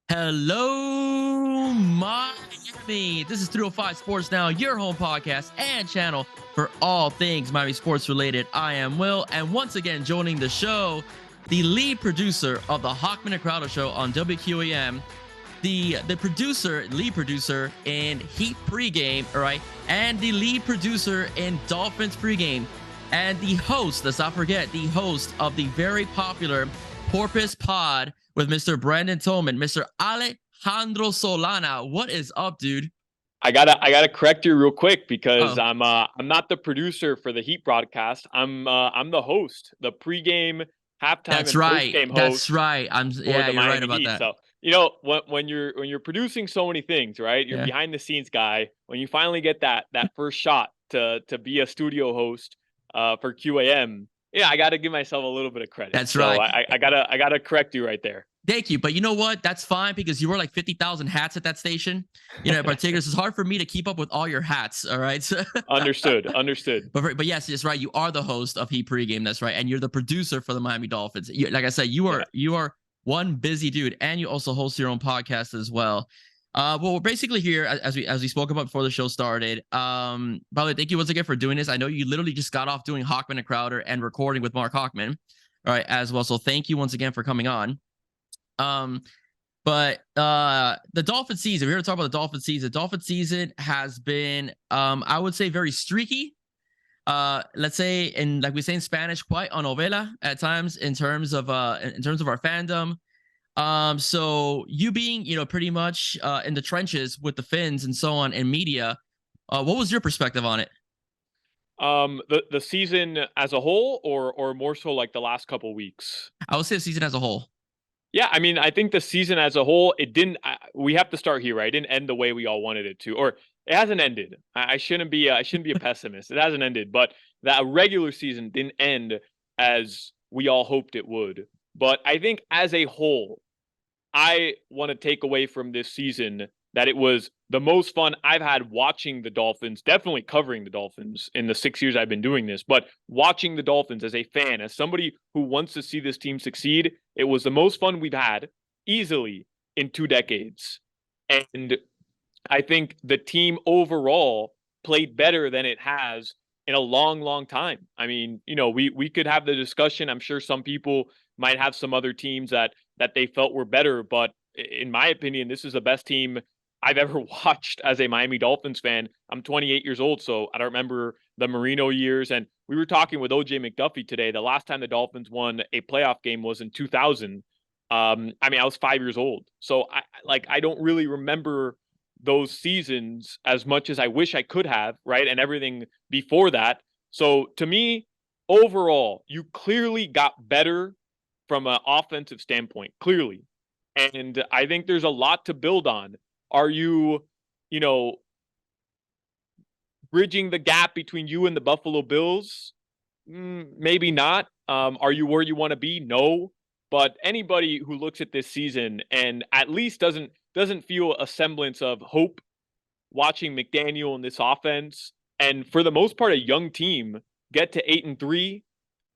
Hello, Miami. This is 305 Sports Now, your home podcast and channel for all things Miami sports related. I am Will, and once again joining the show, the lead producer of the Hawkman and Crowder Show on WQAM, the lead producer in Heat pregame, all right, and the lead producer in Dolphins pregame, and the host, let's not forget, the host of the very popular Porpoise Pod with Mr. Brandon Tolman, Mr. Alejandro Solana. What is up, dude? I gotta correct you real quick because Oh, I'm not the producer for the Heat broadcast. I'm the host, the pregame, halftime, that's and right. postgame That's host right. for Yeah, the you're right Miami about Heat. that. So when you're producing so many things, right? You're Yeah. behind the scenes guy. When you finally get that first shot to be a studio host for QAM, yeah, I got to give myself a little bit of credit. That's So right. I gotta correct you right there. Thank you. But you know what? That's fine because you wear like 50,000 hats at that station. In particular, it's hard for me to keep up with all your hats. All right. Understood. But yes, it's right. You are the host of Heat Pregame. That's right. And you're the producer for the Miami Dolphins. Like I said, you are Yeah. you are one busy dude, and you also host your own podcast as well. Well, we're basically here as we spoke about before the show started. By the way, thank you once again for doing this. I know you literally just got off doing Hawkman and Crowder and recording with Mark Hawkman, all right, as well. So thank you once again for coming on. Um, but the Dolphin season, we're here to talk about the Dolphin season. Dolphin season has been, I would say, very streaky. Let's say, in like we say in Spanish, quite a novela at times in terms of our fandom. So you being, pretty much in the trenches with the Finns and so on in media, what was your perspective on it? The season as a whole, or more so like the last couple weeks. I would say the season as a whole. Yeah, I mean, I think the season as a whole, it didn't. We have to start here, right? It didn't end the way we all wanted it to, or it hasn't ended. I shouldn't be. I shouldn't be a pessimist. It hasn't ended, but that regular season didn't end as we all hoped it would. But I think as a whole, I want to take away from this season that it was the most fun I've had watching the Dolphins, definitely covering the Dolphins in the 6 years I've been doing this, but watching the Dolphins as a fan, as somebody who wants to see this team succeed, it was the most fun we've had easily in 2 decades. And I think the team overall played better than it has in a long time. I mean, we could have the discussion. I'm sure some people might have some other teams that they felt were better, but in my opinion, this is the best team I've ever watched as a Miami Dolphins fan. I'm 28 years old, so I don't remember the Marino years. And we were talking with OJ McDuffie today. The last time the Dolphins won a playoff game was in 2000. I mean, I was 5 years old, so I don't really remember those seasons as much as I wish I could have, right? And everything before that. So to me, overall, you clearly got better from an offensive standpoint, clearly. And I think there's a lot to build on. Are you, you know, bridging the gap between you and the Buffalo Bills? Maybe not. Are you where you want to be? No. But anybody who looks at this season and at least doesn't feel a semblance of hope watching McDaniel in this offense, and for the most part, a young team get to 8-3,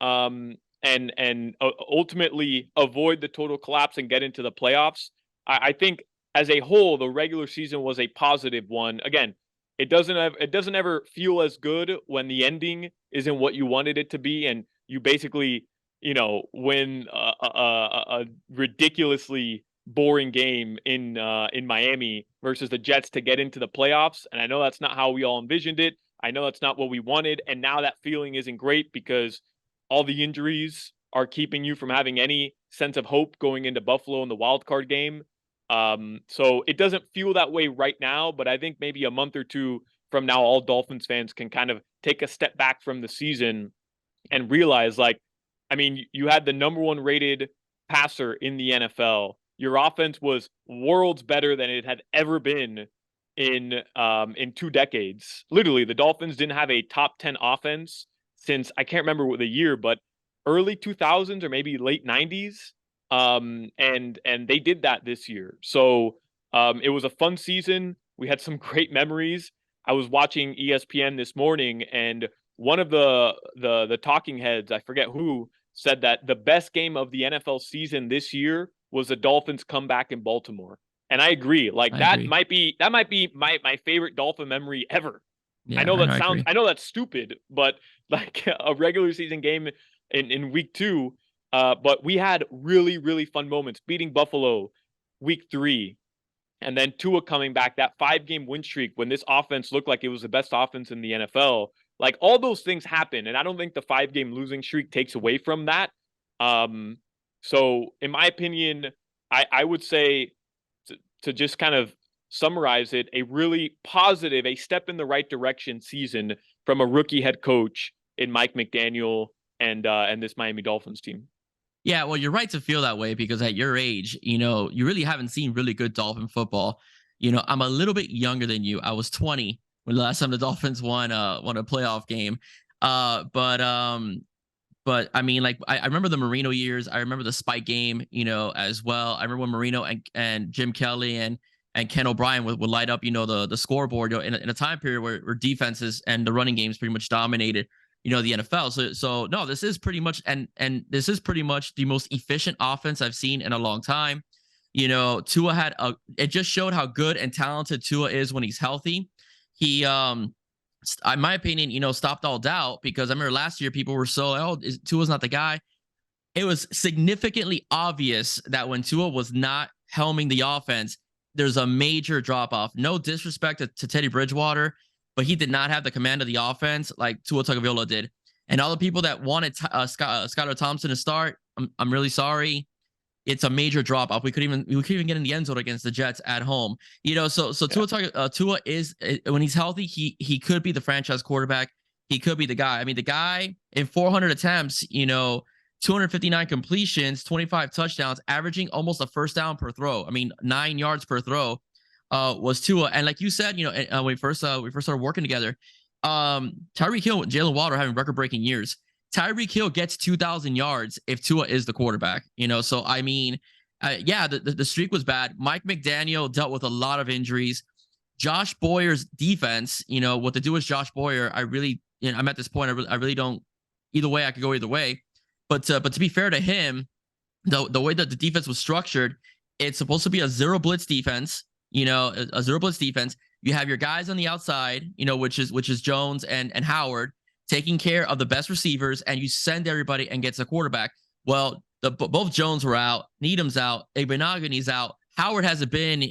and ultimately avoid the total collapse and get into the playoffs. I think as a whole, the regular season was a positive one. Again, it doesn't ever feel as good when the ending isn't what you wanted it to be, and you basically win a ridiculously boring game in Miami versus the Jets to get into the playoffs. And I know that's not how we all envisioned it. I know that's not what we wanted. And now that feeling isn't great because all the injuries are keeping you from having any sense of hope going into Buffalo in the wild card game. So it doesn't feel that way right now, but I think maybe a month or two from now, all Dolphins fans can kind of take a step back from the season and realize, like, I mean, you had the number one rated passer in the NFL. Your offense was worlds better than it had ever been in 2 decades. Literally, the Dolphins didn't have a top 10 offense since I can't remember what the year, but early 2000s or maybe late 90s. And they did that this year. So it was a fun season. We had some great memories. I was watching ESPN this morning, and one of the talking heads, I forget who, said that the best game of the NFL season this year was the Dolphins comeback in Baltimore. And I agree. Like I agree. that might be my favorite Dolphin memory ever. Yeah, I know. I agree. I know that's stupid, but like a regular season game in week 2, but we had really, really fun moments beating Buffalo week 3. And then Tua coming back, that 5-game win streak when this offense looked like it was the best offense in the NFL. Like all those things happen. And I don't think the 5-game losing streak takes away from that. So in my opinion, I would say to just kind of summarize it, a really positive, a step in the right direction season from a rookie head coach in Mike McDaniel and this Miami Dolphins team. Yeah, well, you're right to feel that way because at your age, you really haven't seen really good Dolphin football. I'm a little bit younger than you. I was 20 when the last time the Dolphins won a playoff game. But I mean, like I remember the Marino years. I remember the Spike game, as well. I remember when Marino and Jim Kelly and Ken O'Brien would light up, the scoreboard, in a time period where defenses and the running games pretty much dominated the NFL. So no, this is pretty much and this is pretty much the most efficient offense I've seen in a long time. Tua it just showed how good and talented Tua is when he's healthy. He in my opinion, stopped all doubt because I remember last year people were so, Tua's not the guy. It was significantly obvious that when Tua was not helming the offense, there's a major drop off. No disrespect to Teddy Bridgewater, but he did not have the command of the offense like Tua Tagovailoa did. And all the people that wanted Skylar Thompson to start, I'm really sorry. It's a major drop off. We couldn't even get in the end zone against the Jets at home. So Tua is, when he's healthy, he could be the franchise quarterback. He could be the guy. I mean, the guy in 400 attempts, 259 completions, 25 touchdowns, averaging almost a first down per throw. I mean, 9 yards per throw. Was Tua. And like you said, when we first started working together, Tyreek Hill and Jalen Waddle are having record-breaking years. Tyreek Hill gets 2,000 yards if Tua is the quarterback, So, I mean, the streak was bad. Mike McDaniel dealt with a lot of injuries. Josh Boyer's defense, what to do with Josh Boyer, I'm at this point, I really don't, either way, I could go either way. But to be fair to him, the way that the defense was structured, it's supposed to be a zero blitz defense. A zero blitz defense. You have your guys on the outside, which is Jones and Howard taking care of the best receivers, and you send everybody and gets a quarterback. Well, both Jones were out, Needham's out, Igbenogany's out. Howard hasn't been,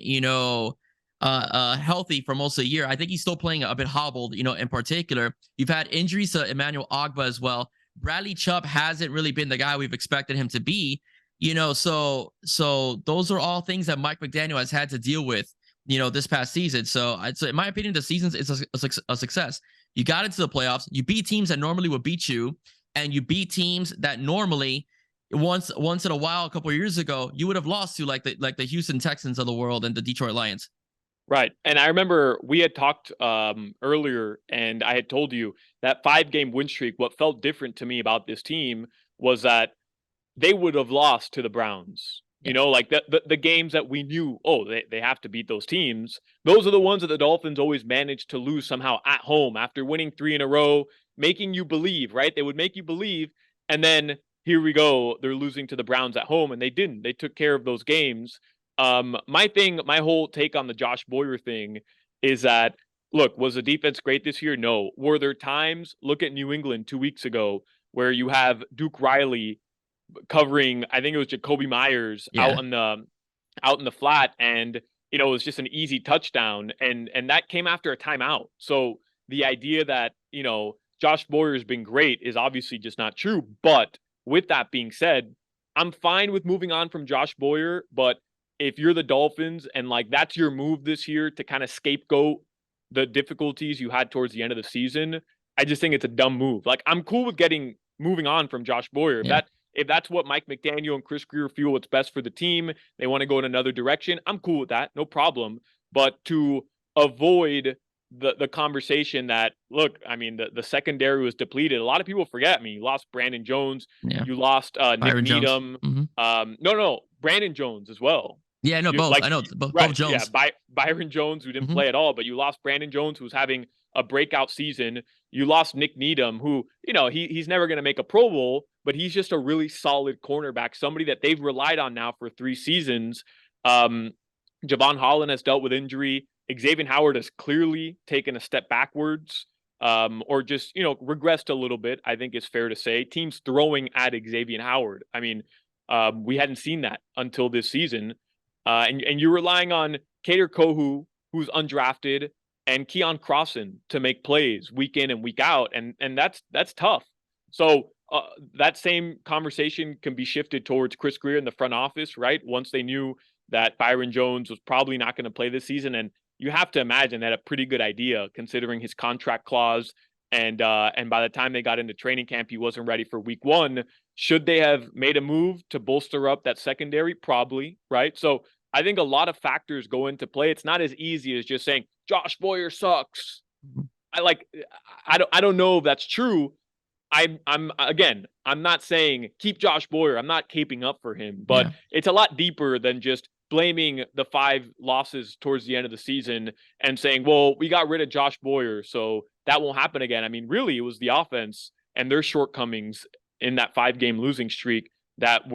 healthy for most of the year. I think he's still playing a bit hobbled, in particular. You've had injuries to Emmanuel Ogbah as well. Bradley Chubb hasn't really been the guy we've expected him to be. So those are all things that Mike McDaniel has had to deal with, this past season. So in my opinion, the season is a success. You got into the playoffs. You beat teams that normally would beat you, and you beat teams that normally once in a while, a couple of years ago, you would have lost to, like the Houston Texans of the world and the Detroit Lions. Right. And I remember we had talked earlier, and I had told you that 5-game win streak, what felt different to me about this team was that they would have lost to the Browns. Yeah. Like the games that we knew, they have to beat those teams. Those are the ones that the Dolphins always managed to lose somehow at home after winning 3 in a row, making you believe, right? They would make you believe. And then here we go. They're losing to the Browns at home, and they didn't. They took care of those games. My whole take on the Josh Boyer thing is that, look, was the defense great this year? No. Were there times, look at New England 2 weeks ago, where you have Duke Riley covering, I think it was Jacoby Myers out in the flat, and it was just an easy touchdown, and that came after a timeout. So the idea that Josh Boyer has been great is obviously just not true. But with that being said, I'm fine with moving on from Josh Boyer. But if you're the Dolphins and like that's your move this year to kind of scapegoat the difficulties you had towards the end of the season, I just think it's a dumb move. Like, I'm cool with moving on from Josh Boyer. If that's what Mike McDaniel and Chris Grier feel what's best for the team, they want to go in another direction, I'm cool with that. No problem. But to avoid the conversation that, look, I mean, the secondary was depleted. A lot of people forget. I mean, you lost Brandon Jones. Yeah. You lost Nick Needham. Mm-hmm. No, Brandon Jones as well. Yeah, no, both. I know both Jones. Yeah, Byron Jones, who didn't play at all, but you lost Brandon Jones, who was having a breakout season. You lost Nick Needham, who, he's never going to make a Pro Bowl, but he's just a really solid cornerback, somebody that they've relied on now for 3 seasons. Javon Holland has dealt with injury. Xavier Howard has clearly taken a step backwards, or just, regressed a little bit, I think is fair to say. Teams throwing at Xavier Howard. I mean, we hadn't seen that until this season. And you're relying on Kader Kohu, who's undrafted, and Keon Crossan to make plays week in and week out. And that's tough. So that same conversation can be shifted towards Chris Grier in the front office, right? Once they knew that Byron Jones was probably not going to play this season. And you have to imagine that a pretty good idea considering his contract clause. And by the time they got into training camp, he wasn't ready for week 1. Should they have made a move to bolster up that secondary? Probably, right? So I think a lot of factors go into play. It's not as easy as just saying Josh Boyer sucks. I don't know if that's true. I'm not saying keep Josh Boyer. I'm not caping up for him, but It's a lot deeper than just blaming the 5 losses towards the end of the season and saying, well, we got rid of Josh Boyer, so that won't happen again. I mean, really, it was the offense and their shortcomings in that 5-game losing streak that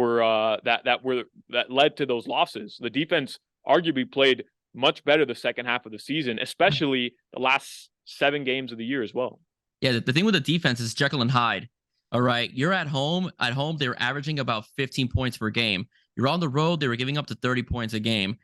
led to those losses. The defense arguably played much better the second half of the season, especially the last 7 games of the year as well. Yeah, the thing with the defense is Jekyll and Hyde. All right, you're at home. At home, they were averaging about 15 points per game. You're on the road, they were giving up to 30 points a game.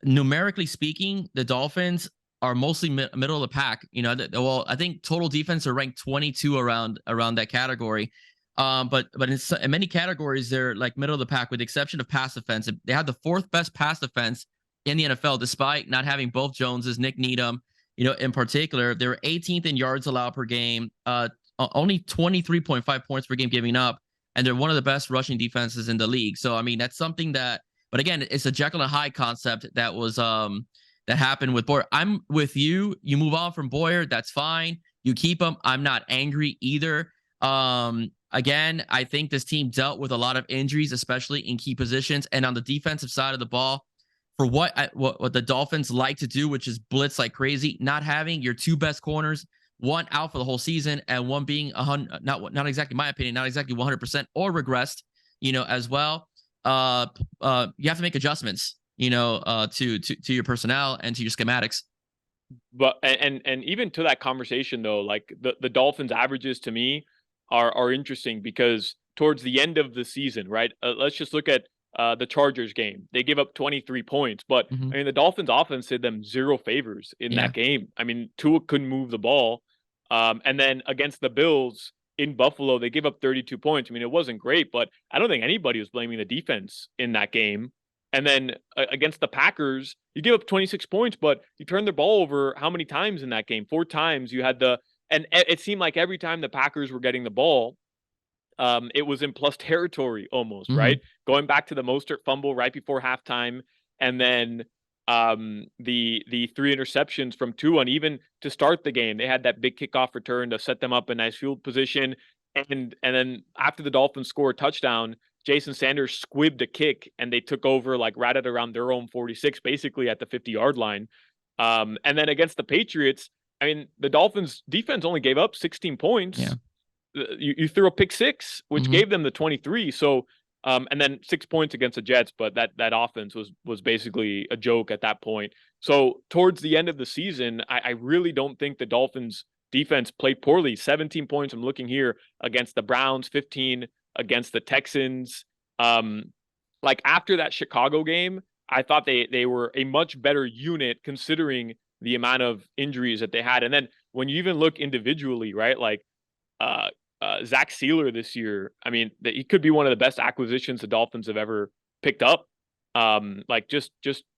Numerically speaking, the Dolphins are mostly middle of the pack. Well, I think total defense are ranked 22 around that category. But in many categories, they're like middle of the pack, with the exception of pass defense. They had the 4th best pass defense in the NFL, despite not having both Joneses, Nick Needham. In particular, they were 18th in yards allowed per game, only 23.5 points per game giving up, and they're one of the best rushing defenses in the league. So, I mean, that's something that, but again, it's a Jekyll and Hyde concept that was that happened with Boyer. I'm with you. You move on from Boyer, that's fine. You keep him. I'm not angry either. Again, I think this team dealt with a lot of injuries, especially in key positions, and on the defensive side of the ball. For what the Dolphins like to do, which is blitz like crazy, not having your 2 best corners, one out for the whole season, and one being not exactly, my opinion, not exactly 100% or regressed, as well. You have to make adjustments, to your personnel and to your schematics. But and even to that conversation though, like the Dolphins averages to me are interesting because towards the end of the season, right? Let's just look at the Chargers game. They give up 23 points, but I mean, the Dolphins offense did them 0 favors in that game. I mean, Tua couldn't move the ball. And then against the Bills in Buffalo, they gave up 32 points. I mean, it wasn't great, but I don't think anybody was blaming the defense in that game. And then against the Packers, you give up 26 points, but you turned the ball over how many times in that game? 4 times. You had and it seemed like every time the Packers were getting the ball, it was in plus territory almost, right? Going back to the Mostert fumble right before halftime, and then the 3 interceptions from Tua, and even to start the game, they had that big kickoff return to set them up in nice field position. And then after the Dolphins scored a touchdown, Jason Sanders squibbed a kick, and they took over like right at around their own 46, basically at the 50-yard line. And then against the Patriots, I mean, the Dolphins defense only gave up 16 points. Yeah. You threw a pick 6, which gave them the 23. So, and then 6 points against the Jets, but that offense was basically a joke at that point. So towards the end of the season, I really don't think the Dolphins defense played poorly. 17 points, I'm looking here, against the Browns, 15 against the Texans. Like after that Chicago game, I thought they were a much better unit considering the amount of injuries that they had. And then when you even look individually, right, like Zach Sealer this year, I mean, he could be one of the best acquisitions the Dolphins have ever picked up. Like just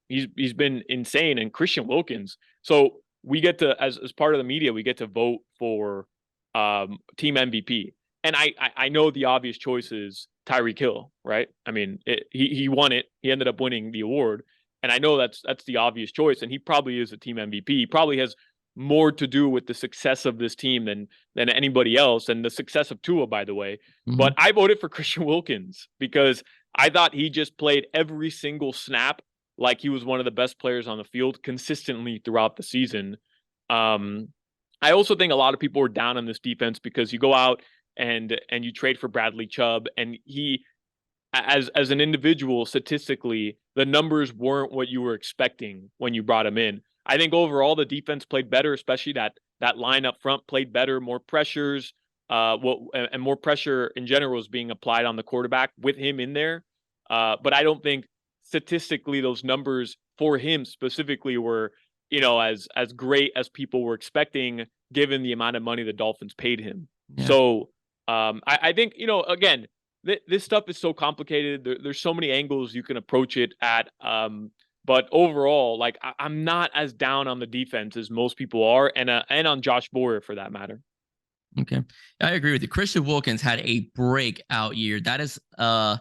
he's been insane. And Christian Wilkins. So we get to, as part of the media, we get to vote for team MVP. And I know the obvious choice is Tyreek Hill, right? I mean, he won it. He ended up winning the award. And I know that's the obvious choice. And he probably is a team MVP. He probably has more to do with the success of this team than anybody else, and the success of Tua, by the way. But I voted for Christian Wilkins because I thought he just played every single snap like he was one of the best players on the field consistently throughout the season. I also think a lot of people were down on this defense because you go out and you trade for Bradley Chubb, and he, as an individual, statistically, the numbers weren't what you were expecting when you brought him in. I think overall the defense played better, especially that line up front played better, more pressures, and more pressure in general is being applied on the quarterback with him in there. But I don't think statistically those numbers for him specifically were, as great as people were expecting, given the amount of money the Dolphins paid him. Yeah. So I think, again, this stuff is so complicated. There's so many angles you can approach it at. But overall, like I'm not as down on the defense as most people are, and on Josh Boyer for that matter. Okay, I agree with you. Christian Wilkins had a breakout year. That is a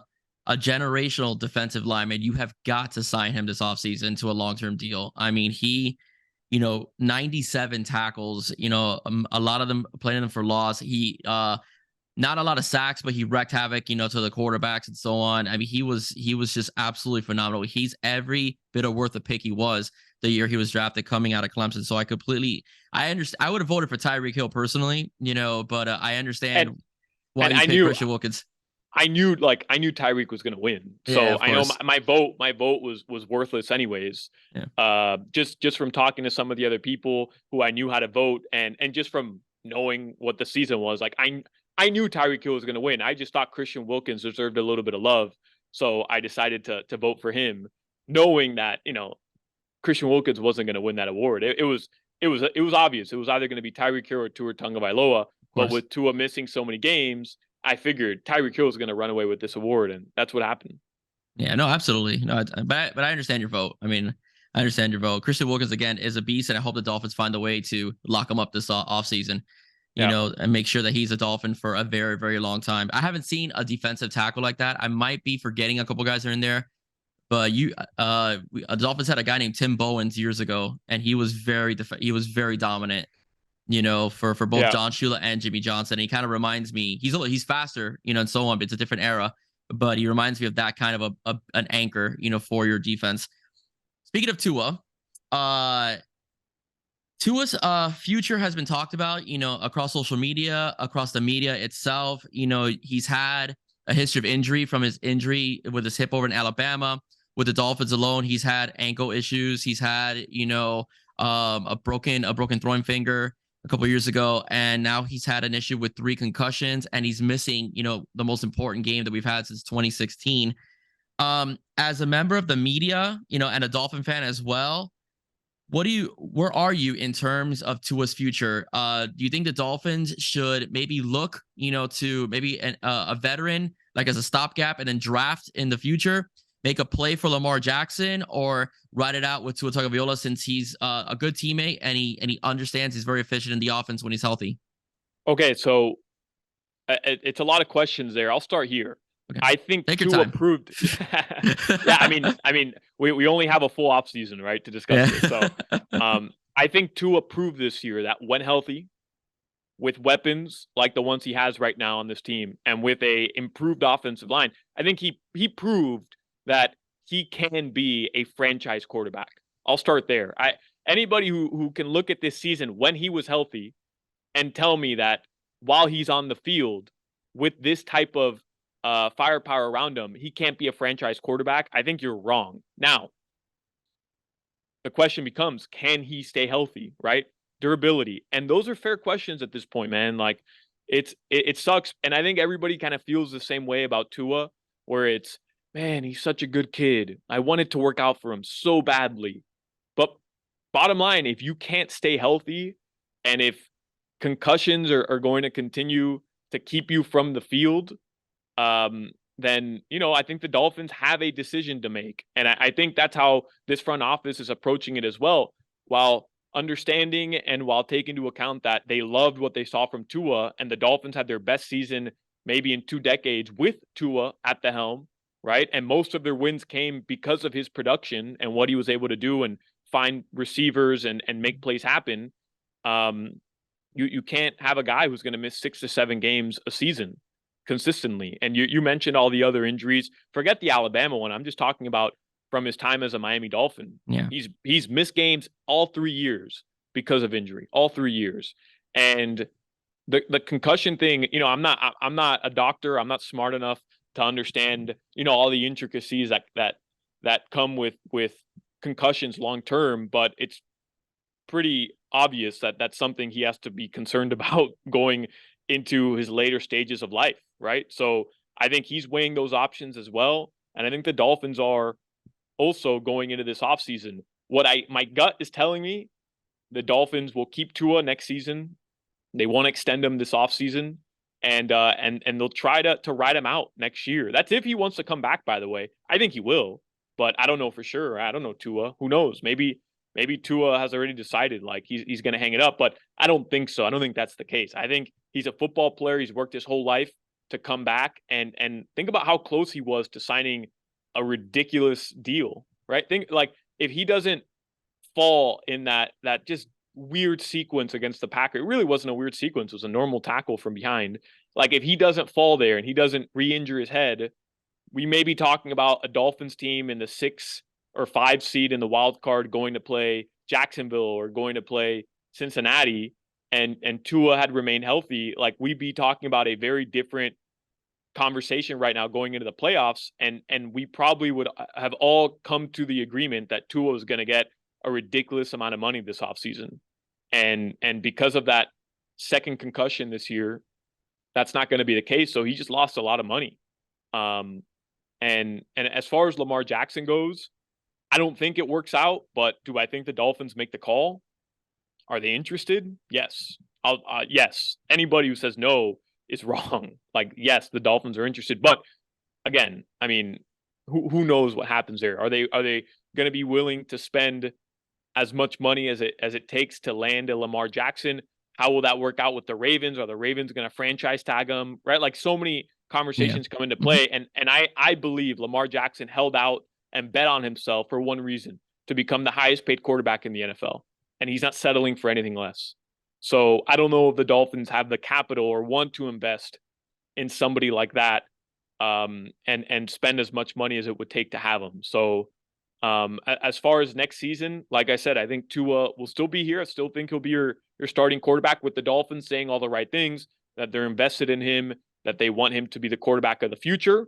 generational defensive lineman. You have got to sign him this offseason to a long-term deal. I mean, he, 97 tackles, a lot of them playing them for loss. He not a lot of sacks, but he wreaked havoc, to the quarterbacks and so on. I mean, he was just absolutely phenomenal. He's every bit of worth a pick he was the year he was drafted coming out of Clemson. So I understand. I would have voted for Tyreek Hill personally, but I understand why you picked Christian Wilkins. I knew Tyreek was going to win. So yeah, I know my vote was worthless anyways. Yeah. Just from talking to some of the other people who I knew how to vote, and just from knowing what the season was, like I knew Tyreek Hill was going to win. I just thought Christian Wilkins deserved a little bit of love. So I decided to vote for him, knowing that, Christian Wilkins wasn't going to win that award. It was obvious. It was either going to be Tyreek Hill or Tua Tagovailoa. But with Tua missing so many games, I figured Tyreek Hill was going to run away with this award, and that's what happened. Yeah, no, absolutely. No, but I understand your vote. I mean, I understand your vote. Christian Wilkins, again, is a beast, and I hope the Dolphins find a way to lock him up this offseason. And make sure that he's a Dolphin for a very, very long time. I haven't seen a defensive tackle like that. I might be forgetting a couple guys are in there, but the Dolphins had a guy named Tim Bowens years ago, and he was very dominant, for both John Shula and Jimmy Johnson. And he kind of reminds me, he's faster, and so on, but it's a different era, but he reminds me of that kind of an anchor, for your defense. Speaking of Tua, Tua's future has been talked about, across social media, across the media itself. He's had a history of injury from his injury with his hip over in Alabama. With the Dolphins alone, he's had ankle issues. He's had, a broken throwing finger a couple of years ago, and now he's had an issue with 3 concussions, and he's missing, the most important game that we've had since 2016. As a member of the media, and a Dolphin fan as well, where are you in terms of Tua's future? Do you think the Dolphins should maybe look, to maybe a veteran, like as a stopgap, and then draft in the future, make a play for Lamar Jackson, or ride it out with Tua Tagovailoa since he's a good teammate and he understands he's very efficient in the offense when he's healthy? Okay, so it's a lot of questions there. I'll start here. Okay. I think Tua proved. Yeah, I mean, we only have a full off season, right, to discuss this. So, I think Tua proved this year that when healthy, with weapons like the ones he has right now on this team, and with a improved offensive line, I think he proved that he can be a franchise quarterback. I'll start there. Anybody who can look at this season when he was healthy and tell me that while he's on the field with this type of firepower around him, he can't be a franchise quarterback, I think you're wrong. Now, the question becomes, can he stay healthy, right? Durability. And those are fair questions at this point, man. Like, it sucks. And I think everybody kind of feels the same way about Tua, where it's, man, he's such a good kid. I want it to work out for him so badly. But bottom line, if you can't stay healthy, and if concussions are going to continue to keep you from the field, then, I think the Dolphins have a decision to make. And I think that's how this front office is approaching it as well, while understanding and while taking into account that they loved what they saw from Tua, and the Dolphins had their best season maybe in 2 decades with Tua at the helm, right? And most of their wins came because of his production and what he was able to do and find receivers and make plays happen. You can't have a guy who's going to miss 6 to 7 games a season consistently. And you mentioned all the other injuries. Forget the Alabama one. I'm just talking about from his time as a Miami Dolphin. Yeah. He's missed games all 3 years because of injury, all 3 years. And the concussion thing, I'm not a doctor. I'm not smart enough to understand, all the intricacies that come with concussions long term, but it's pretty obvious that that's something he has to be concerned about going into his later stages of life, right? So I think he's weighing those options as well. And I think the Dolphins are also going into this offseason. My gut is telling me the Dolphins will keep Tua next season. They won't extend him this offseason. And they'll try to ride him out next year. That's if he wants to come back, by the way. I think he will, but I don't know for sure. I don't know Tua. Who knows? Maybe Tua has already decided like he's going to hang it up, but I don't think so. I don't think that's the case. I think he's a football player. He's worked his whole life to come back, and think about how close he was to signing a ridiculous deal, right? Think like if he doesn't fall in that just weird sequence against the Packers. It really wasn't a weird sequence. It was a normal tackle from behind. Like if he doesn't fall there and he doesn't re-injure his head, we may be talking about a Dolphins team in the 6 or 5 seed in the wild card going to play Jacksonville or going to play Cincinnati, and Tua had remained healthy. Like we'd be talking about a very different conversation right now going into the playoffs, and we probably would have all come to the agreement that Tua was going to get a ridiculous amount of money this offseason. And because of that second concussion this year, that's not going to be the case. So he just lost a lot of money. And as far as Lamar Jackson goes, I don't think it works out, but do I think the Dolphins make the call? Are they interested? Yes. Yes. Anybody who says no is wrong. Like, yes, the Dolphins are interested, but again, I mean, who knows what happens there? Are they going to be willing to spend as much money as it takes to land a Lamar Jackson? How will that work out with the Ravens? Are the Ravens going to franchise tag him? Right? Like so many conversations come into play. And I believe Lamar Jackson held out and bet on himself for one reason, to become the highest paid quarterback in the NFL. And he's not settling for anything less. So I don't know if the Dolphins have the capital or want to invest in somebody like that, and spend as much money as it would take to have him. So as far as next season, like I said, I think Tua will still be here. I still think he'll be your starting quarterback with the Dolphins, saying all the right things, that they're invested in him, that they want him to be the quarterback of the future.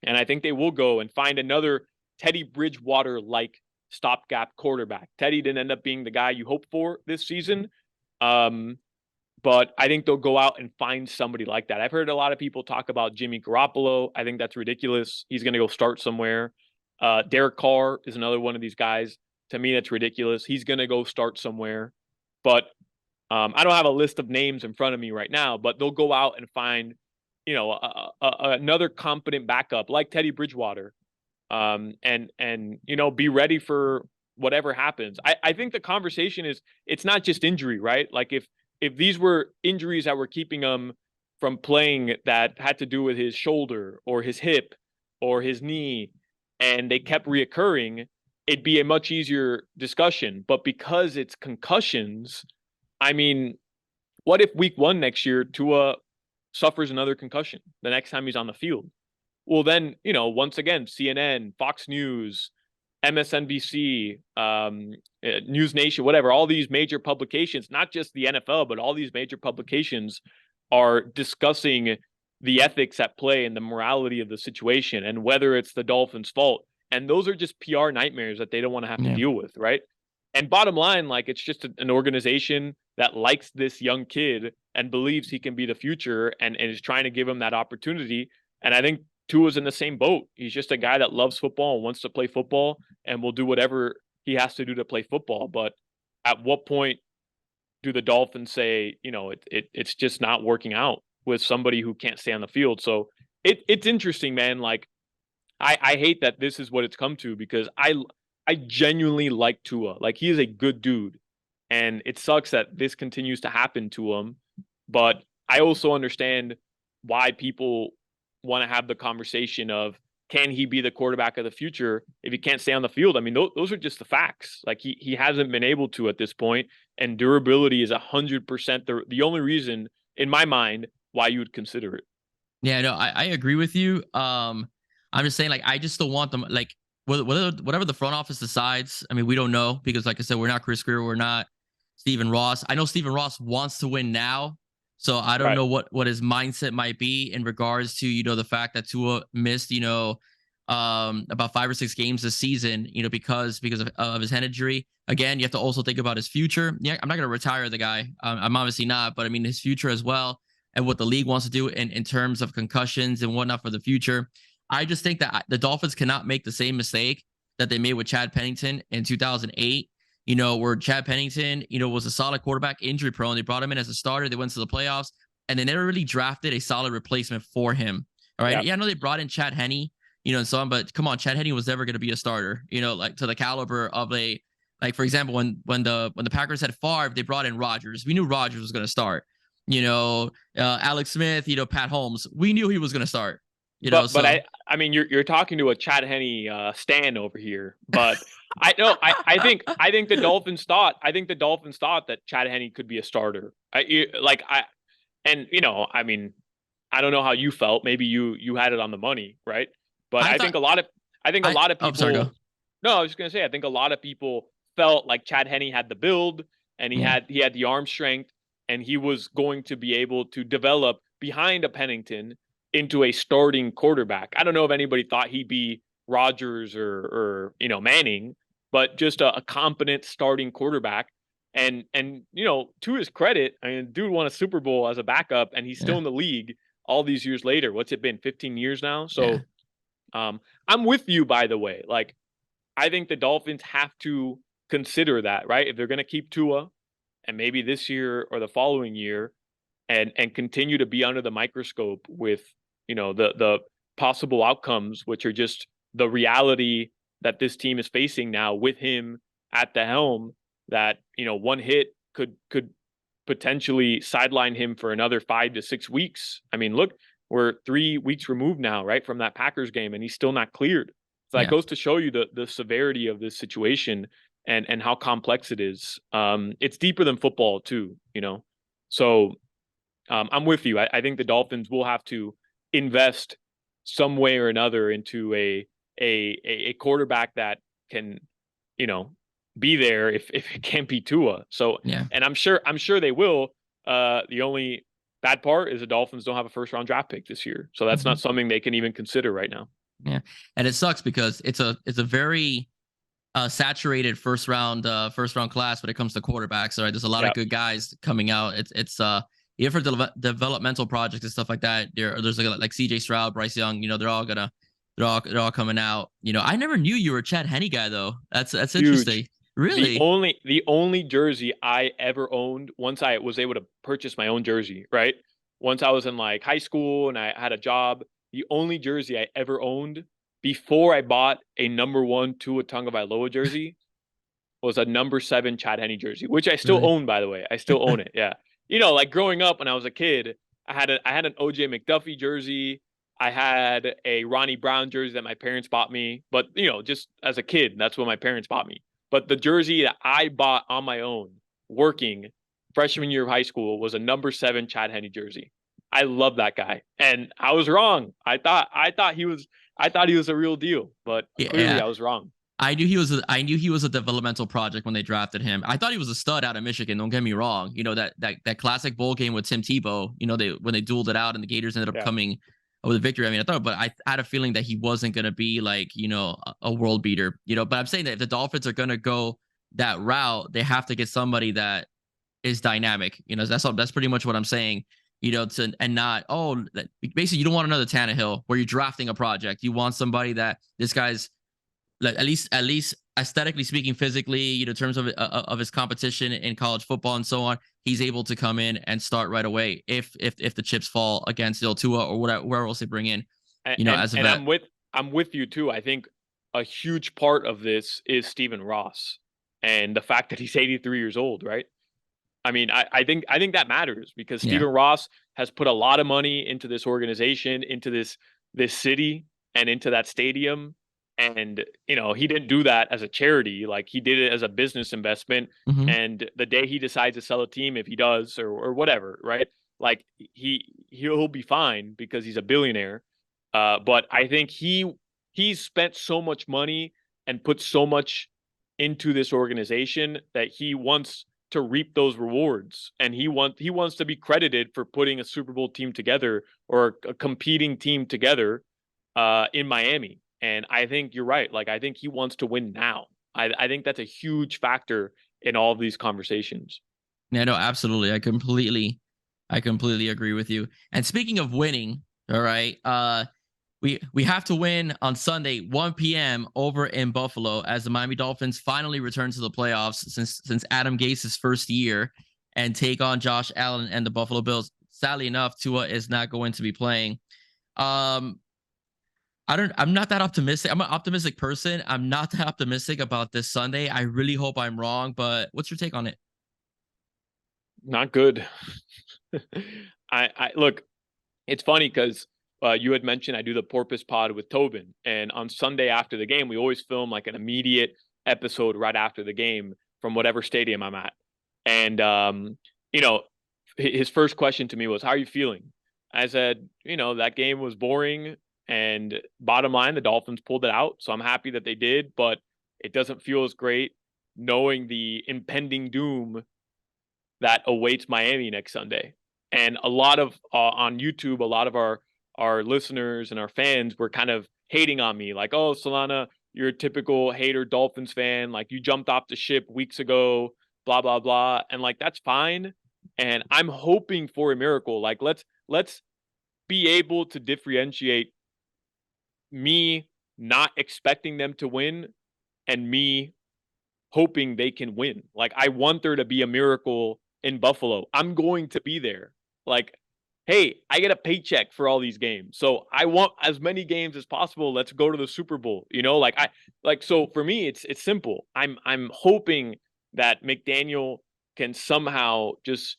And I think they will go and find another Teddy Bridgewater-like stopgap quarterback. Teddy didn't end up being the guy you hoped for this season. But I think they'll go out and find somebody like that. I've heard a lot of people talk about Jimmy Garoppolo. I think that's ridiculous. He's going to go start somewhere. Derek Carr is another one of these guys. To me, that's ridiculous. He's going to go start somewhere. But I don't have a list of names in front of me right now, but they'll go out and find, another competent backup like Teddy Bridgewater, and be ready for whatever happens. I think the conversation is, it's not just injury, right? Like if these were injuries that were keeping him from playing that had to do with his shoulder or his hip or his knee, and they kept reoccurring, it'd be a much easier discussion. But because it's concussions, I mean, what if week 1 next year Tua suffers another concussion the next time he's on the field? Well, then, once again, CNN, Fox News, MSNBC, News Nation, whatever, all these major publications, not just the NFL, but all these major publications are discussing the ethics at play and the morality of the situation and whether it's the Dolphins' fault. And those are just PR nightmares that they don't want to have to deal with, right? And bottom line, like, it's just an organization that likes this young kid and believes he can be the future, and is trying to give him that opportunity. And I think Tua's in the same boat. He's just a guy that loves football and wants to play football and will do whatever he has to do to play football. But at what point do the Dolphins say, it's just not working out with somebody who can't stay on the field? So it's interesting, man. Like, I hate that this is what it's come to, because I genuinely like Tua. Like, he is a good dude, and it sucks that this continues to happen to him. But I also understand why people want to have the conversation of, can he be the quarterback of the future if he can't stay on the field? I mean, those are just the facts. Like, he hasn't been able to at this point, and durability is 100% the only reason, in my mind, why you would consider it. Yeah, no, I agree with you. I'm just saying, like, I just still want them, like, whatever the front office decides. I mean, we don't know, because, like I said, we're not Chris Greer, we're not Stephen Ross. I know Stephen Ross wants to win now, so I don't Right. know what his mindset might be in regards to, the fact that Tua missed, about 5 or 6 games this season, because of his head injury. Again, you have to also think about his future. Yeah, I'm not going to retire the guy. I'm obviously not, but I mean his future as well, and what the league wants to do in terms of concussions and whatnot for the future. I just think that the Dolphins cannot make the same mistake that they made with Chad Pennington in 2008. Where Chad Pennington, was a solid quarterback, injury prone. They brought him in as a starter. They went to the playoffs, and they never really drafted a solid replacement for him. All right. Yeah. Yeah, I know they brought in Chad Henne, and so on, but come on, Chad Henne was never going to be a starter, like to the caliber of like, for example, when the Packers had Favre, they brought in Rodgers. We knew Rodgers was going to start. Alex Smith, Pat Holmes. We knew he was going to start. But I mean you're talking to a Chad Henne stan over here, but I think the Dolphins thought that Chad Henne could be a starter. I mean I don't know how you felt. Maybe you had it on the money, right? But I think a lot of people. Sorry, go. No, I was just gonna say I think a lot of people felt like Chad Henne had the build and he had the arm strength and he was going to be able to develop behind a Pennington into a starting quarterback. I don't know if anybody thought he'd be Rodgers or Manning, but just a competent starting quarterback. And to his credit, I mean, dude won a Super Bowl as a backup, and he's still in the league all these years later. What's it been, 15 years now? So, I'm with you, by the way. Like, I think the Dolphins have to consider that, right? If they're going to keep Tua, and maybe this year or the following year, and continue to be under the microscope with the possible outcomes, which are just the reality that this team is facing now with him at the helm, that one hit could potentially sideline him for another 5 to 6 weeks. I mean, look, we're 3 weeks removed now, right, from that Packers game, and he's still not cleared. So that goes to show you the severity of this situation and how complex it is. It's deeper than football too, So I'm with you. I think the Dolphins will have to invest some way or another into a quarterback that can, be there if it can't be Tua. So, and I'm sure they will. The only bad part is the Dolphins don't have a first round draft pick this year, so that's not something they can even consider right now. Yeah, and it sucks because it's a very saturated first round class when it comes to quarterbacks. Right, there's a lot of good guys coming out. It's even for developmental projects and stuff like that. There's like CJ Stroud, Bryce Young. They're all coming out. I never knew you were a Chad Henne guy though. That's interesting. Really? The only jersey I ever owned, once I was able to purchase my own jersey, right? Once I was in like high school and I had a job, the only jersey I ever owned before I bought a number 1 Tua Tagovailoa jersey was a number 7 Chad Henne jersey, which I still own, by the way. I still own it. Yeah. Like growing up when I was a kid, I had an OJ McDuffie jersey. I had a Ronnie Brown jersey that my parents bought me, but just as a kid, that's what my parents bought me. But the jersey that I bought on my own, working freshman year of high school, was a number 7 Chad Henne jersey. I love that guy, and I was wrong. I thought he was a real deal, but clearly I was wrong. I knew he was a developmental project when they drafted him. I thought he was a stud out of Michigan. Don't get me wrong. That classic bowl game with Tim Tebow. When they dueled it out and the Gators ended up coming with a victory. I mean, but I had a feeling that he wasn't going to be like, a world beater, but I'm saying that if the Dolphins are going to go that route, they have to get somebody that is dynamic. That's pretty much what I'm saying, and not, basically you don't want another Tannehill where you're drafting a project. You want somebody that this guy's at least aesthetically speaking, physically, in terms of his competition in college football and so on, he's able to come in and start right away if the chips fall against Tua or whoever else they bring in. As a vet. I'm with you too. I think a huge part of this is Stephen Ross and the fact that he's 83 years old, right? I mean, I think that matters because Stephen Ross has put a lot of money into this organization, into this city, and into that stadium. And, he didn't do that as a charity. Like, he did it as a business investment. And the day he decides to sell a team, if he does, or whatever, right? Like, he'll be fine because he's a billionaire. But I think he's spent so much money and put so much into this organization that he wants to reap those rewards, and he wants to be credited for putting a Super Bowl team together, or a competing team together in Miami. And I think you're right. Like, I think he wants to win now. I think that's a huge factor in all of these conversations. Yeah, no, absolutely. I completely agree with you. And speaking of winning, all right, we have to win on Sunday, 1 p.m. over in Buffalo, as the Miami Dolphins finally return to the playoffs since Adam Gase's first year, and take on Josh Allen and the Buffalo Bills. Sadly enough, Tua is not going to be playing. I'm not that optimistic. I'm an optimistic person. I'm not that optimistic about this Sunday. I really hope I'm wrong, but what's your take on it? Not good. I look, it's funny because you had mentioned I do the Porpoise Pod with Tobin, and on Sunday after the game, we always film like an immediate episode right after the game from whatever stadium I'm at. And his first question to me was, "How are you feeling?" I said, that game was boring, and bottom line, the Dolphins pulled it out, so I'm happy that they did, but it doesn't feel as great knowing the impending doom that awaits Miami next Sunday. And a lot of on YouTube, a lot of our listeners and our fans were kind of hating on me, like, "Oh, Solana, you're a typical hater Dolphins fan. Like, you jumped off the ship weeks ago, blah blah blah." And like, that's fine. And I'm hoping for a miracle. Like, let's be able to differentiate me not expecting them to win and me hoping they can win. Like, I want there to be a miracle in Buffalo. I'm going to be there. Like, hey, I get a paycheck for all these games, so I want as many games as possible. Let's go to the Super Bowl. So for me, it's simple. I'm hoping that McDaniel can somehow just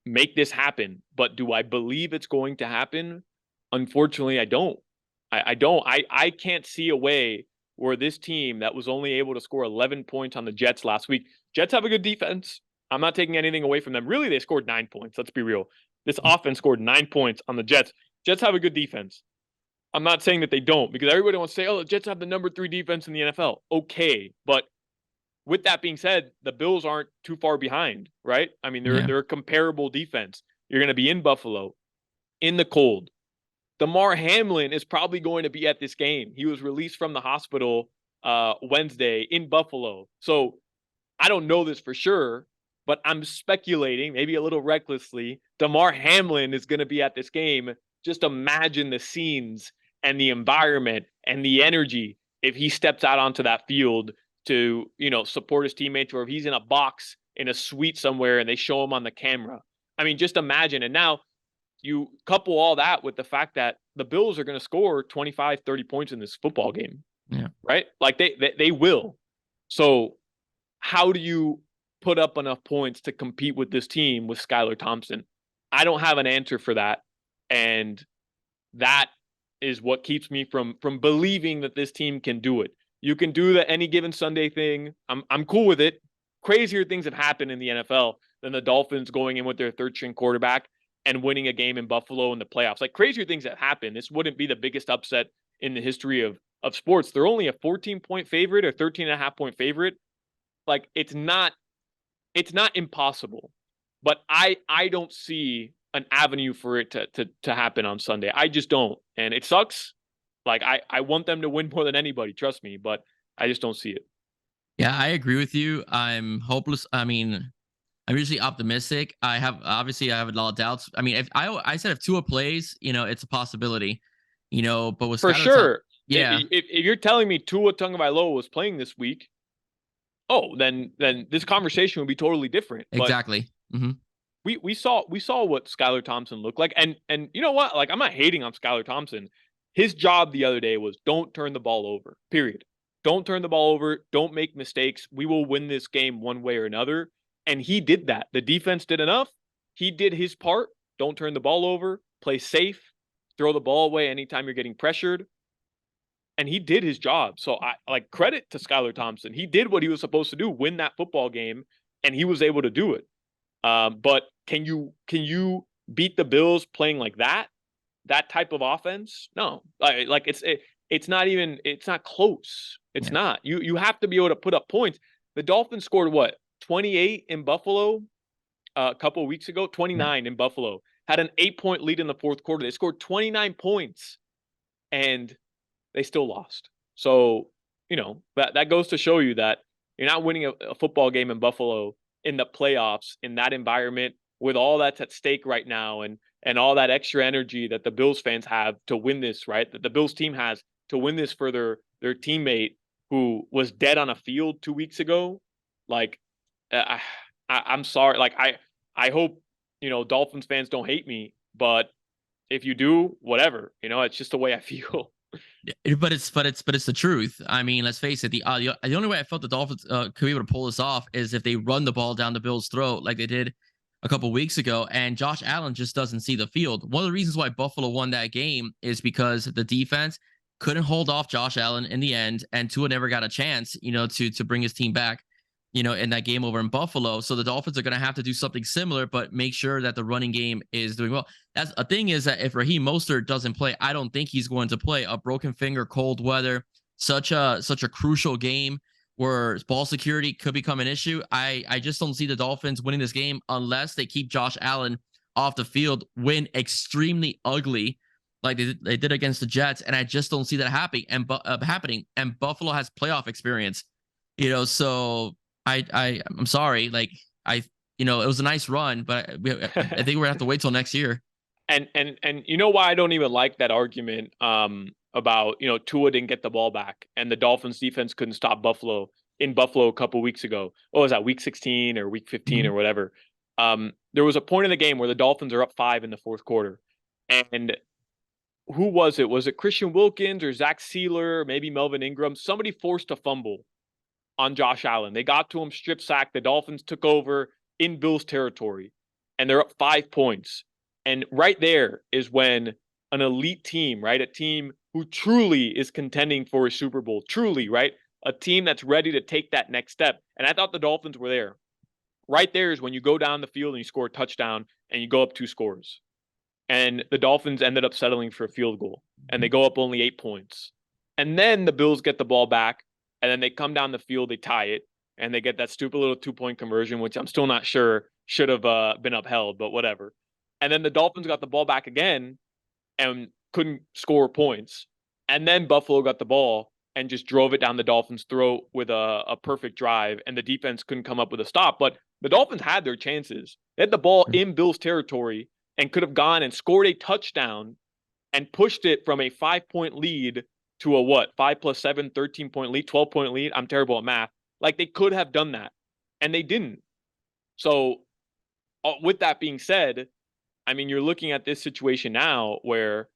make this happen. But do I believe it's going to happen? Unfortunately, I don't. I don't. I can't see a way where this team that was only able to score 11 points on the Jets last week. Jets have a good defense. I'm not taking anything away from them. Really, they scored 9 points. Let's be real. This offense scored 9 points on the Jets. Jets have a good defense. I'm not saying that they don't, because everybody wants to say, "Oh, the Jets have the number 3 defense in the NFL." Okay, but with that being said, the Bills aren't too far behind, right? I mean, they're a comparable defense. You're going to be in Buffalo, in the cold. Damar Hamlin is probably going to be at this game. He was released from the hospital Wednesday in Buffalo. So I don't know this for sure, but I'm speculating, maybe a little recklessly, Damar Hamlin is going to be at this game. Just imagine the scenes and the environment and the energy if he steps out onto that field to, support his teammates, or if he's in a box in a suite somewhere and they show him on the camera. I mean, just imagine. And now you couple all that with the fact that the Bills are going to score 25, 30 points in this football game. Yeah. Right? Like, they will. So how do you put up enough points to compete with this team with Skylar Thompson? I don't have an answer for that. And that is what keeps me from believing that this team can do it. You can do the any given Sunday thing. I'm cool with it. Crazier things have happened in the NFL than the Dolphins going in with their third string quarterback and winning a game in Buffalo in the playoffs. Like, crazier things that happen. This wouldn't be the biggest upset in the history of sports. They're only a 14-point favorite or 13.5-point favorite. Like, it's not impossible, but I don't see an avenue for it to happen on Sunday. I just don't. And it sucks. Like, I want them to win more than anybody, trust me, but I just don't see it. Yeah, I agree with you. I'm hopeless. I mean, I'm usually optimistic. I have a lot of doubts. I mean, if I said if Tua plays, it's a possibility, but with For Skylar sure. Yeah. If you're telling me Tua Tagovailoa was playing this week, then this conversation would be totally different. Exactly. Mm-hmm. We saw what Skylar Thompson looked like, and you know what? Like, I'm not hating on Skylar Thompson. His job the other day was don't turn the ball over. Period. Don't turn the ball over. Don't make mistakes. We will win this game one way or another. And he did that. The defense did enough. He did his part. Don't turn the ball over. Play safe. Throw the ball away anytime you're getting pressured. And he did his job. So I credit to Skylar Thompson. He did what he was supposed to do, win that football game, and he was able to do it. But can you beat the Bills playing like that type of offense? No. It's not close. It's not. You have to be able to put up points. The Dolphins scored what? 28 in Buffalo a couple of weeks ago, 29 in Buffalo. Had an 8-point lead in the fourth quarter. They scored 29 points, and they still lost. So, that goes to show you that you're not winning a football game in Buffalo in the playoffs in that environment with all that's at stake right now and all that extra energy that the Bills fans have to win this, right? That the Bills team has to win this for their teammate who was dead on a field 2 weeks ago. Like, I'm sorry. Like, I hope, Dolphins fans don't hate me, but if you do, whatever, it's just the way I feel. But it's the truth. I mean, let's face it. The only way I felt the Dolphins could be able to pull this off is if they run the ball down the Bills' throat like they did a couple weeks ago. And Josh Allen just doesn't see the field. One of the reasons why Buffalo won that game is because the defense couldn't hold off Josh Allen in the end, and Tua never got a chance, to bring his team back, in that game over in Buffalo. So the Dolphins are going to have to do something similar, but make sure that the running game is doing well. That's a thing, is that if Raheem Mostert doesn't play, I don't think he's going to play. A broken finger, cold weather, such a crucial game where ball security could become an issue. I just don't see the Dolphins winning this game unless they keep Josh Allen off the field, win extremely ugly like they did against the Jets. And I just don't see that happening. And Buffalo has playoff experience, so I'm sorry. Like, it was a nice run, but I think we're gonna have to wait till next year. And why I don't even like that argument about, Tua didn't get the ball back and the Dolphins defense couldn't stop Buffalo in Buffalo a couple weeks ago. What was that, week 16 or week 15 or whatever? There was a point in the game where the Dolphins are up 5 in the fourth quarter. And who was it? Was it Christian Wilkins or Zach Sealer, maybe Melvin Ingram? Somebody forced a fumble on Josh Allen. They got to him, strip sack. The Dolphins took over in Bills territory, and they're up 5 points. And right there is when an elite team, right? A team who truly is contending for a Super Bowl, truly, right? A team that's ready to take that next step. And I thought the Dolphins were there. Right there is when you go down the field and you score a touchdown and you go up 2 scores. And the Dolphins ended up settling for a field goal, and they go up only 8 points. And then the Bills get the ball back, and then they come down the field, they tie it, and they get that stupid little 2-point conversion, which I'm still not sure should have been upheld, but whatever. And then the Dolphins got the ball back again and couldn't score points. And then Buffalo got the ball and just drove it down the Dolphins' throat with a perfect drive, and the defense couldn't come up with a stop. But the Dolphins had their chances. They had the ball in Bills territory and could have gone and scored a touchdown and pushed it from a 5-point lead to a 5 + 7, 13-point lead, 12-point lead. I'm terrible at math. Like, they could have done that, and they didn't. So with that being said, I mean, you're looking at this situation now where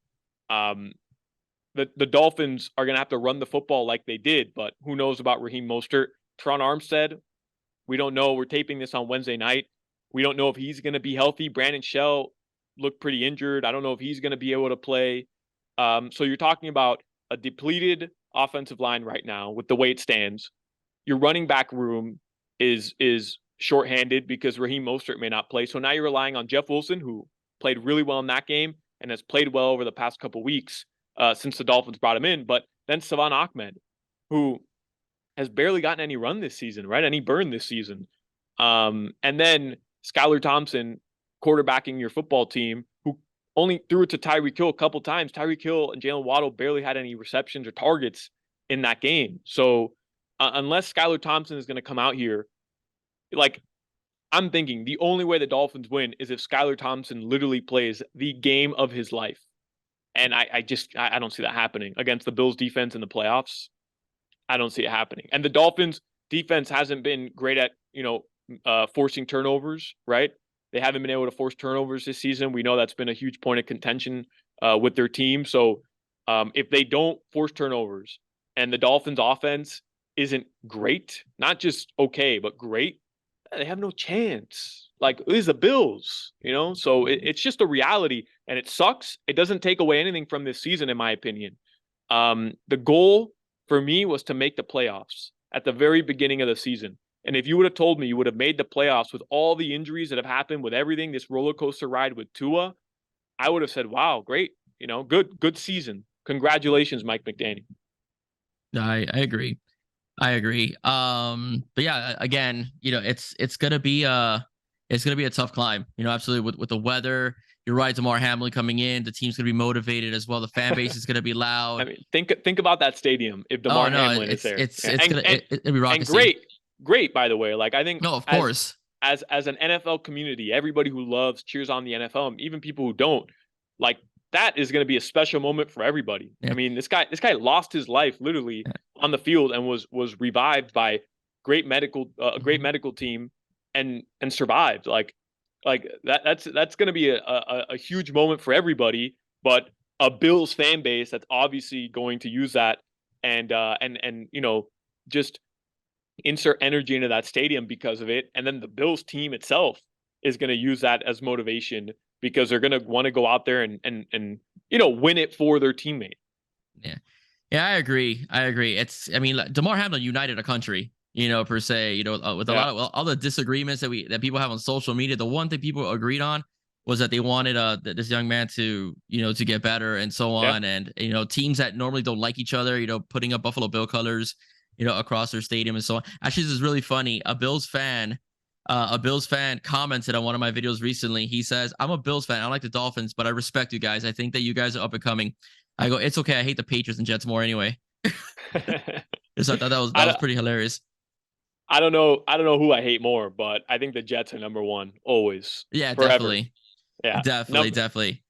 the Dolphins are going to have to run the football like they did, but who knows about Raheem Mostert. Tron Armstead, we don't know. We're taping this on Wednesday night. We don't know if he's going to be healthy. Brandon Shell looked pretty injured. I don't know if he's going to be able to play. So you're talking about a depleted offensive line right now with the way it stands. Your running back room is shorthanded because Raheem Mostert may not play. So now you're relying on Jeff Wilson, who played really well in that game and has played well over the past couple weeks since the Dolphins brought him in. But then Savon Ahmed, who has barely gotten any run this season, right? Any burn this season. And then Skylar Thompson quarterbacking your football team, who only threw it to Tyreek Hill a couple times. Tyreek Hill and Jalen Waddle barely had any receptions or targets in that game. So unless Skylar Thompson is going to come out here, like, I'm thinking the only way the Dolphins win is if Skylar Thompson literally plays the game of his life. And I don't see that happening against the Bills defense in the playoffs. I don't see it happening. And the Dolphins defense hasn't been great at, forcing turnovers, right? They haven't been able to force turnovers this season. We know that's been a huge point of contention with their team. So if they don't force turnovers and the Dolphins offense isn't great, not just okay, but great, they have no chance. Like, it is the Bills, So it's just a reality, and it sucks. It doesn't take away anything from this season, in my opinion. The goal for me was to make the playoffs at the very beginning of the season. And if you would have told me you would have made the playoffs with all the injuries that have happened, with everything, this roller coaster ride with Tua, I would have said, wow, great. Good season. Congratulations, Mike McDaniel. I agree. I agree. But yeah, again, it's gonna be a tough climb. Absolutely with the weather. You're right, Damar Hamlin coming in, the team's gonna be motivated as well. The fan base is gonna be I loud. mean, think about that stadium if Oh Damar no, Hamlin is it's there. it's Yeah, it's gonna it'll be and raucous. great by the way. Like I think No, of course. as an NFL community, everybody who loves cheers on the NFL, and even people who don't, like that is going to be a special moment for everybody. Yeah. I mean, this guy lost his life literally Yeah. on the field and was revived by a great Mhm. medical team and survived. That's going to be a huge moment for everybody, but a Bills fan base that's obviously going to use that and just insert energy into that stadium because of it. And then the Bills team itself is going to use that as motivation because they're going to want to go out there and win it for their teammate. Yeah. Yeah, I agree. I agree. I mean, like, Damar Hamlin united a country, per se, with a Yeah. lot of all the disagreements that people have on social media. The one thing people agreed on was that they wanted this young man to get better and so Yeah. on. And, teams that normally don't like each other, putting up Buffalo Bill colors, across their stadium and so on. Actually, this is really funny. A Bills fan commented on one of my videos recently. He says, "I'm a Bills fan. I like the Dolphins, but I respect you guys. I think that you guys are up and coming." I go, "It's okay. I hate the Patriots and Jets more anyway." So I thought that was pretty hilarious. I don't know. I don't know who I hate more, but I think the Jets are number one always, Yeah, forever. definitely, Yeah. definitely.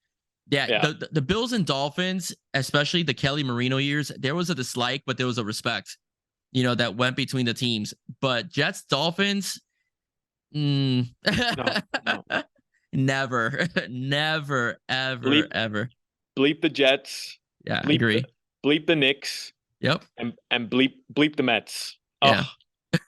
Yeah, Yeah. the Bills and Dolphins, especially the Kelly Marino years, there was a dislike, but there was a respect, that went between the teams. But Jets, Dolphins, mm, No. No. never, never, ever, Bleep ever. bleep the Jets. Yeah, I Bleep the agree. bleep the Knicks Yep. and bleep the Mets. Yeah. Oh,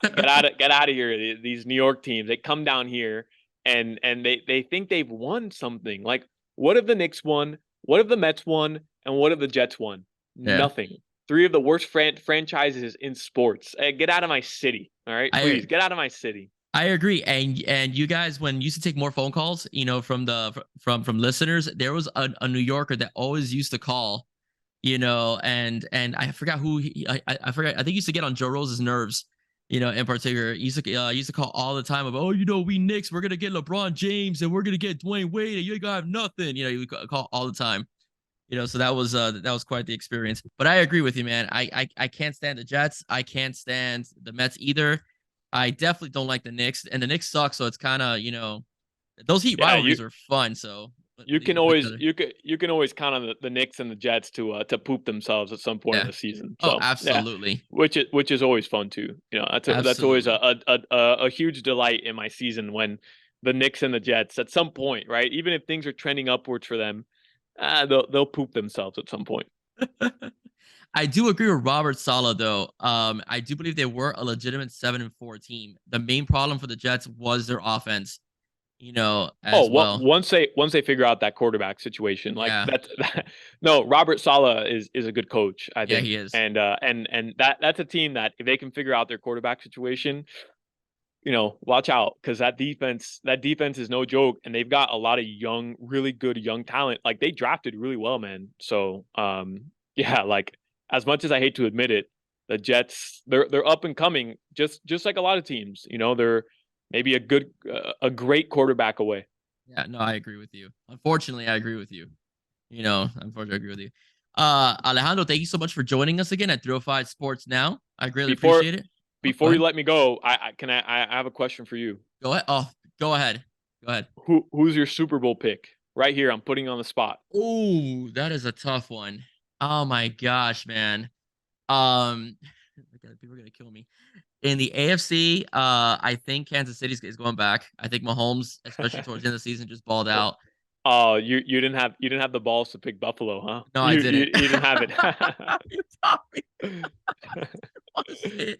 get out of here. These New York teams, they come down here and they think they've won something. Like, what if the Knicks won? What if the Mets won? And what if the Jets won? Yeah. Nothing. Three of the worst franchises in sports. Get out of my city. All right, I please get out of my city. I agree. And you guys, when you used to take more phone calls, from listeners, there was a New Yorker that always used to call, and I forgot who I forgot. I think he used to get on Joe Rose's nerves, in particular. He used to call all the time about, "Oh, we Knicks, we're gonna get LeBron James and we're gonna get Dwayne Wade, and you gonna have nothing." He would call all the time. So that was quite the experience. But I agree with you, man. I can't stand the Jets. I can't stand the Mets either. I definitely don't like the Knicks, and the Knicks suck. So it's kind of those Heat Yeah, rivalries are fun. So you these can people play each always other. you can always count on the Knicks and the Jets to poop themselves at some point in Yeah. the season. Oh, So yeah, absolutely, which is always fun too. That's always absolutely. a huge delight in my season when the Knicks and the Jets at some point, right? Even if things are trending upwards for them, they'll poop themselves at some point. I do agree with Robert Sala though. I do believe they were a legitimate 7-4 team. The main problem for the Jets was their offense, Oh, as well. once they figure out that quarterback situation, like Yeah. no, Robert Sala is a good coach, I Yeah, think, he is. and that's a team that if they can figure out their quarterback situation, watch out because that defense is no joke, and they've got a lot of young, really good young talent. Like they drafted really well, man. So yeah, like as much as I hate to admit it, the Jets they're up and coming, just like a lot of teams. They're maybe a great quarterback away. Yeah, no, I agree with you. Unfortunately, I agree with you. Unfortunately, I agree with you. Alejandro, thank you so much for joining us again at 305 Sports Now. I greatly Before appreciate it. Oh, go before you ahead. let me go, I have a question for you. Go ahead. Oh, go ahead. Go ahead. Who's your Super Bowl pick? Right here, I'm putting you on the spot. Oh, that is a tough one. Oh my gosh, man. Um, people are gonna kill me. In the AFC, I think Kansas City is going back. I think Mahomes, especially towards the end of the season, just balled out. Oh, you didn't have the balls to pick Buffalo, huh? No, I You didn't. didn't have it. You taught me. Honestly.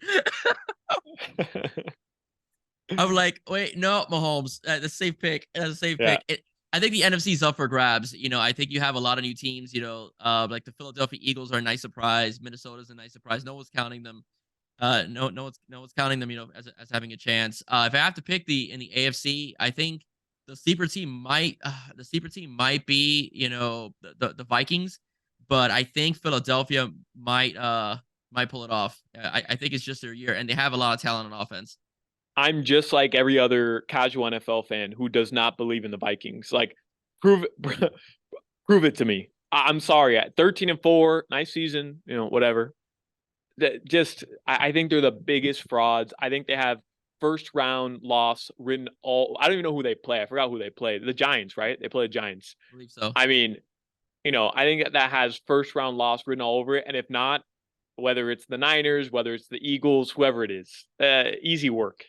I'm like, wait, no, Mahomes. That's a safe pick. That's a safe Yeah. pick. I think the NFC is up for grabs. I think you have a lot of new teams. Like the Philadelphia Eagles are a nice surprise. Minnesota's a nice surprise. No one's counting them. No one's counting them. As having a chance. If I have to pick in the AFC, I think the sleeper team might be the Vikings, but I think Philadelphia might might pull it off. I think it's just their year, and they have a lot of talent on offense. I'm just like every other casual NFL fan who does not believe in the Vikings. Like, prove it, prove it to me. I'm sorry. At 13-4, nice season, whatever. I think they're the biggest frauds. I think they have first round loss written all. I don't even know who they play. I forgot who they play. The Giants, right? They play the Giants. I believe so. I mean, I think that has first round loss written all over it. And if not, whether it's the Niners, whether it's the Eagles, whoever it is, easy work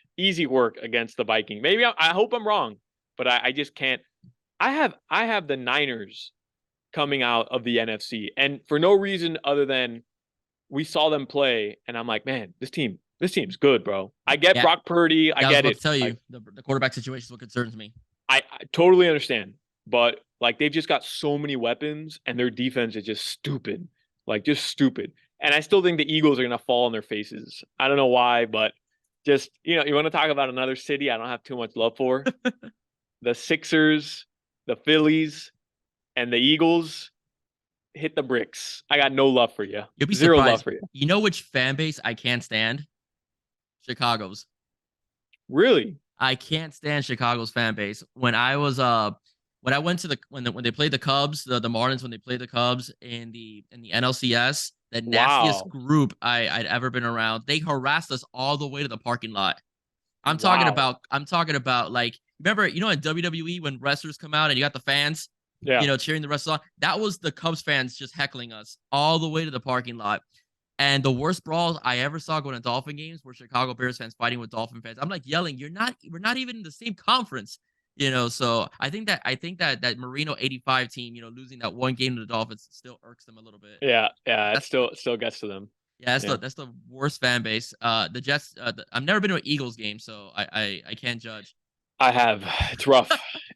against the Viking. Maybe I hope I'm wrong, but I just can't. I have the Niners coming out of the NFC, and for no reason other than we saw them play, and I'm like, man, this team's good, bro. I get Brock Purdy, I get it. To tell you, the quarterback situation is what concerns me. I totally understand, but like they've just got so many weapons, and their defense is just stupid, just stupid. And I still think the Eagles are gonna fall on their faces. I don't know why, but just you want to talk about another city I don't have too much love for. The Sixers, the Phillies, and the Eagles hit the bricks. I got no love for you. You'll be Zero surprised. love for you. You know which fan base I can't stand? Chicago's. Really? I can't stand Chicago's fan base. When I went to when they played the Cubs, the Marlins, when they played the Cubs in the NLCS, the nastiest group I'd ever been around. They harassed us all the way to the parking lot. I'm talking about like, remember, in WWE when wrestlers come out and you got the fans, cheering the wrestlers on. That was the Cubs fans just heckling us all the way to the parking lot. And the worst brawls I ever saw going to Dolphin games were Chicago Bears fans fighting with Dolphin fans. I'm like yelling, we're not even in the same conference, So I think that Marino 85 team, losing that one game to the Dolphins still irks them a little bit. Yeah, it still gets to them. Yeah, that's the worst fan base. The Jets. I've never been to an Eagles game, so I can't judge. I have. It's rough.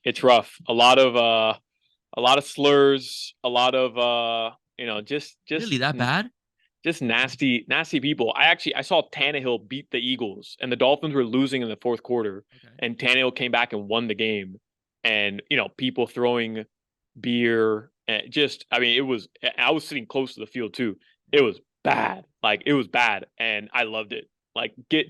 It's rough. A lot of slurs. A lot of just really that bad. Just nasty people. I saw Tannehill beat the Eagles, and the Dolphins were losing in the fourth quarter, and Tannehill came back and won the game. And people throwing beer, and it was. I was sitting close to the field too. It was bad. It was bad, and I loved it.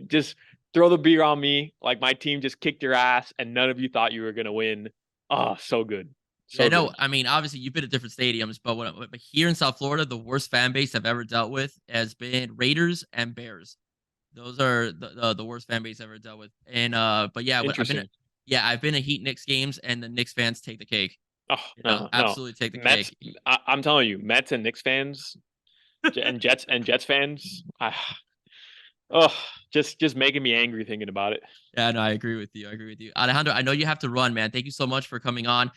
Just throw the beer on me. My team just kicked your ass, and none of you thought you were gonna win. Oh, so good. I know. I mean, obviously, you've been at different stadiums, but here in South Florida, the worst fan base I've ever dealt with has been Raiders and Bears. Those are the worst fan base I've ever dealt with. And but yeah, I've been at Heat Knicks games, and the Knicks fans take the cake. Oh no, absolutely take the Mets, cake. I'm telling you, Mets and Knicks fans, and Jets fans. Just making me angry thinking about it. Yeah, no, I agree with you. Alejandro, I know you have to run, man. Thank you so much for coming on.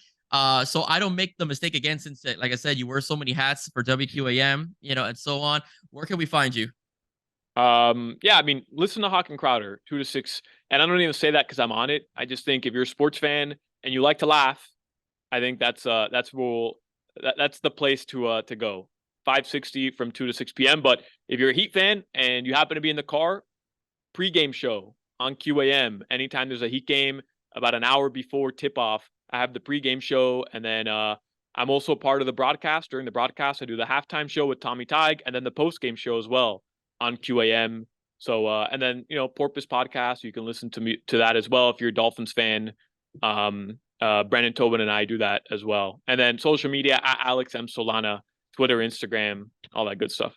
So I don't make the mistake again, since, like I said, you wear so many hats for WQAM, and so on. Where can we find you? Listen to Hawk and Crowder 2 to 6, and I don't even say that because I'm on it. I just think if you're a sports fan and you like to laugh, I think that's the place to go. 560 from 2 to 6 p.m. But if you're a Heat fan and you happen to be in the car, pregame show on QAM. Anytime there's a Heat game, about an hour before tip-off, I have the pregame show, and then I'm also part of the broadcast. During the broadcast, I do the halftime show with Tommy Tig, and then the postgame show as well on QAM. So, and then Porpoise podcast, you can listen to that as well if you're a Dolphins fan. Brandon Tobin and I do that as well, and then social media at Alex M Solana, Twitter, Instagram, all that good stuff.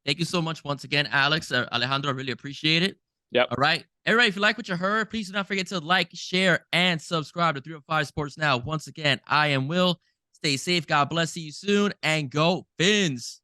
Thank you so much once again, Alex. Alejandro, I really appreciate it. Yep. All right. Everybody, if you like what you heard, please do not forget to like, share, and subscribe to 305 Sports Now. Once again, I am Will. Stay safe. God bless. See you soon. And go Fins.